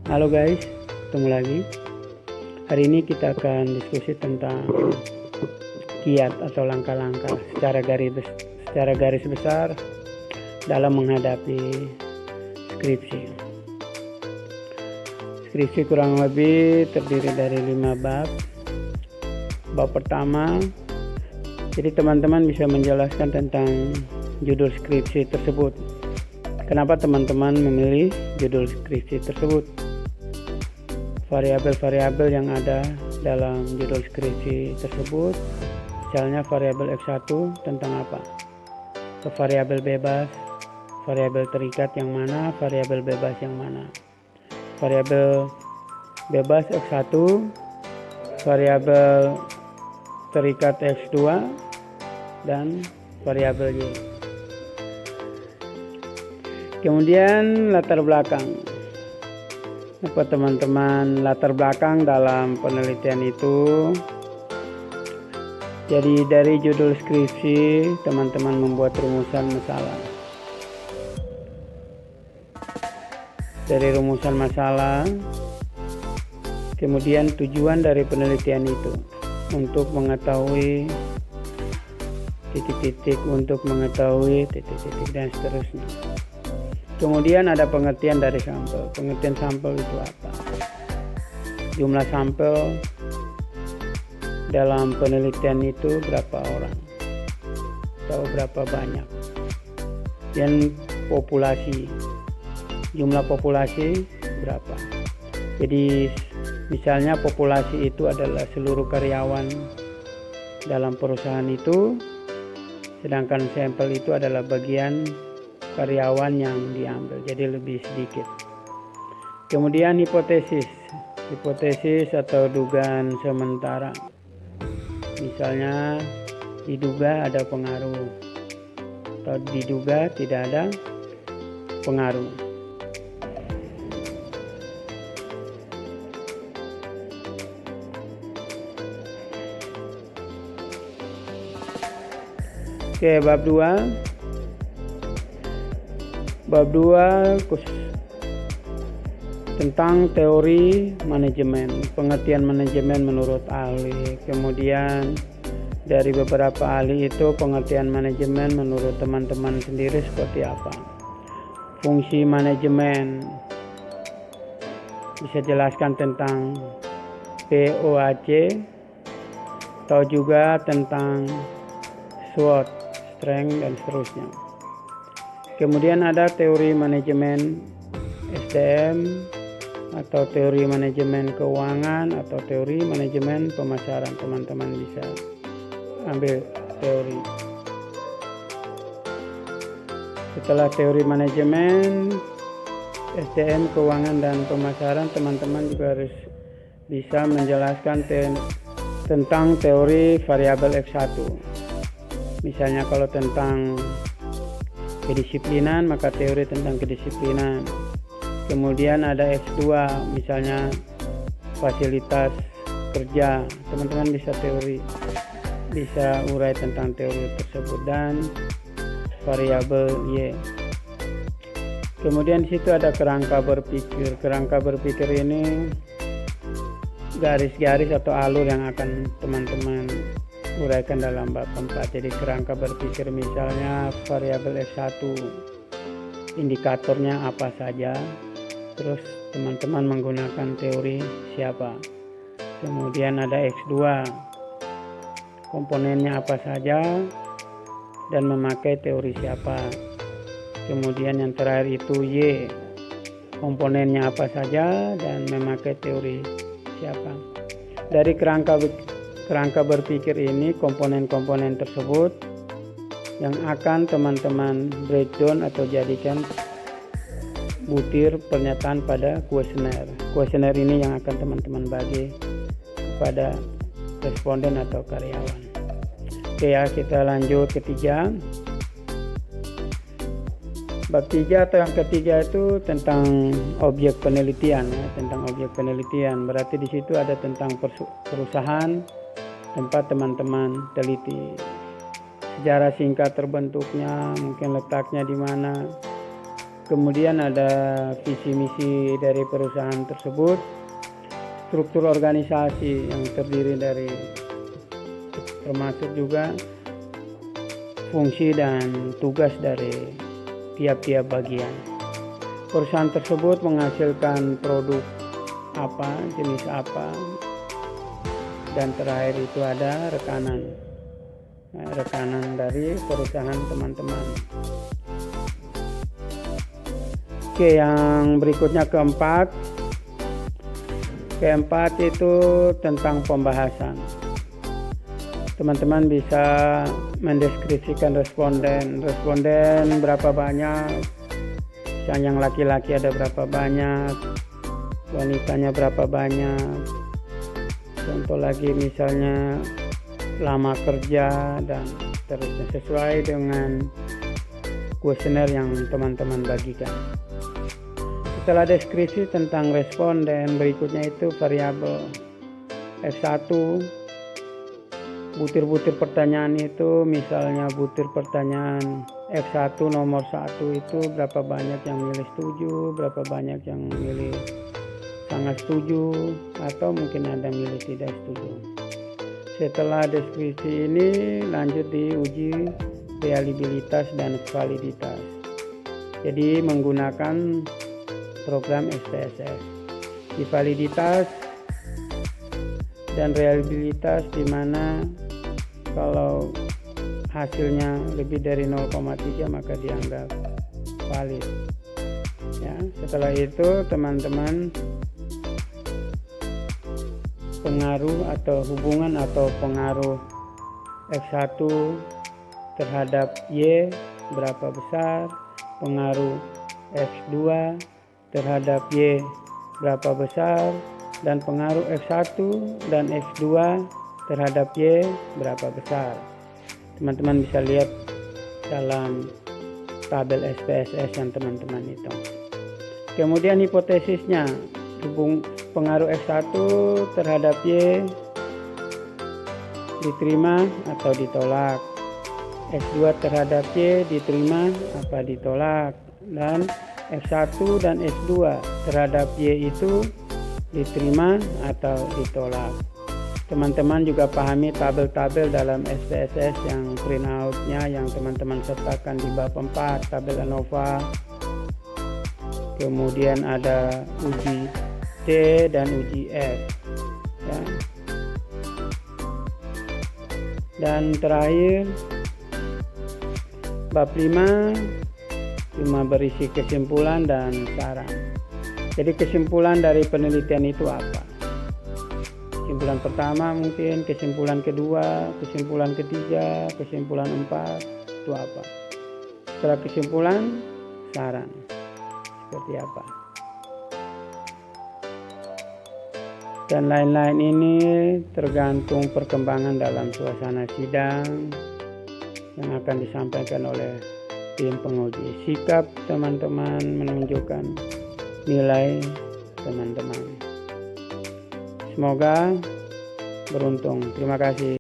Halo guys, ketemu lagi. Hari ini kita akan diskusi tentang kiat atau langkah-langkah secara garis besar dalam menghadapi skripsi. Skripsi kurang lebih terdiri dari 5 bab. Bab pertama, jadi teman-teman bisa menjelaskan tentang judul skripsi tersebut. Kenapa teman-teman memilih judul skripsi tersebut? Variabel-variabel yang ada dalam judul skripsi tersebut, misalnya variabel X1 tentang apa? Variabel bebas, variabel terikat yang mana, variabel bebas yang mana? Variabel bebas X1, variabel terikat X2, dan variabel Y. Kemudian latar belakang. Apa teman-teman latar belakang dalam penelitian itu? Jadi dari judul skripsi teman-teman membuat rumusan masalah. Dari rumusan masalah, kemudian tujuan dari penelitian itu untuk mengetahui titik-titik, untuk mengetahui titik-titik dan seterusnya. Kemudian ada pengertian dari sampel. Pengertian sampel itu apa? Jumlah sampel dalam penelitian itu berapa orang? Atau berapa banyak? Dan populasi. Jumlah populasi berapa? Jadi misalnya populasi itu adalah seluruh karyawan dalam perusahaan itu, sedangkan sampel itu adalah bagian karyawan yang diambil, jadi lebih sedikit. Kemudian hipotesis atau dugaan sementara. Misalnya diduga ada pengaruh atau diduga tidak ada pengaruh. Oke, bab 2. Bab 2 tentang teori manajemen, pengertian manajemen menurut ahli. Kemudian dari beberapa ahli itu pengertian manajemen menurut teman-teman sendiri seperti apa? Fungsi manajemen, bisa jelaskan tentang POAC atau juga tentang SWOT, strength dan seterusnya. Kemudian ada teori manajemen SDM atau teori manajemen keuangan atau teori manajemen pemasaran. Teman-teman bisa ambil teori. Setelah teori manajemen SDM, keuangan dan pemasaran, teman-teman juga harus bisa menjelaskan tentang teori variabel X1. Misalnya kalau tentang kedisiplinan, maka teori tentang kedisiplinan. Kemudian ada X2, misalnya fasilitas kerja. Teman-teman bisa urai tentang teori tersebut. Dan variabel Y. Kemudian di situ ada kerangka berpikir. Kerangka berpikir ini garis-garis atau alur yang akan teman-teman uraikan dalam bab 4. Jadi kerangka berpikir, misalnya variabel X1 indikatornya apa saja, terus teman-teman menggunakan teori siapa. Kemudian ada X2 komponennya apa saja dan memakai teori siapa. Kemudian yang terakhir itu Y, komponennya apa saja dan memakai teori siapa. Dari kerangka berpikir ini, komponen-komponen tersebut yang akan teman-teman breakdown atau jadikan butir pernyataan pada kuesioner. Kuesioner ini yang akan teman-teman bagi kepada responden atau karyawan. Oke ya, kita lanjut ketiga. Bab 3 atau yang ketiga itu tentang objek penelitian ya, tentang objek penelitian. Berarti di situ ada tentang perusahaan tempat teman-teman teliti. Sejarah singkat terbentuknya, mungkin letaknya di mana, Kemudian ada visi misi dari perusahaan tersebut, struktur organisasi yang terdiri dari termasuk juga fungsi dan tugas dari tiap-tiap bagian. Perusahaan tersebut menghasilkan produk apa, jenis apa, dan terakhir itu ada rekanan dari perusahaan teman-teman. Oke, yang berikutnya keempat itu tentang pembahasan. Teman-teman bisa mendeskripsikan responden berapa banyak, yang laki-laki ada berapa banyak, wanitanya berapa banyak. Contoh lagi misalnya lama kerja dan terusnya, sesuai dengan kuesioner yang teman-teman bagikan. Setelah deskripsi tentang responden, berikutnya itu variabel F1. Butir-butir pertanyaan itu, misalnya butir pertanyaan F1 nomor 1 itu berapa banyak yang milih setuju, berapa banyak yang milih sangat setuju, atau mungkin ada milih tidak setuju. Setelah deskripsi ini lanjut diuji reliabilitas dan validitas. Jadi menggunakan program SPSS. Di validitas dan reliabilitas, di mana kalau hasilnya lebih dari 0,3 maka dianggap valid. Ya, setelah itu teman-teman pengaruh atau hubungan atau pengaruh F1 terhadap Y berapa besar, pengaruh F2 terhadap Y berapa besar, dan pengaruh F1 dan F2 terhadap Y berapa besar. Teman-teman bisa lihat dalam tabel SPSS yang teman-teman hitung. Kemudian hipotesisnya, pengaruh F1 terhadap Y diterima atau ditolak, F2 terhadap Y diterima apa ditolak, dan F1 dan F2 terhadap Y itu diterima atau ditolak. Teman-teman juga pahami tabel-tabel dalam SPSS yang printout-nya yang teman-teman sertakan di bab 4, tabel ANOVA. Kemudian ada uji D dan uji F. Ya. Dan terakhir bab 5 cuma berisi kesimpulan dan saran. Jadi kesimpulan dari penelitian itu apa? Kesimpulan pertama mungkin, kesimpulan kedua, kesimpulan ketiga, kesimpulan 4 itu apa? Setelah kesimpulan, saran seperti apa? Dan lain-lain ini tergantung perkembangan dalam suasana sidang yang akan disampaikan oleh tim penguji. Sikap teman-teman menunjukkan nilai teman-teman. Semoga beruntung. Terima kasih.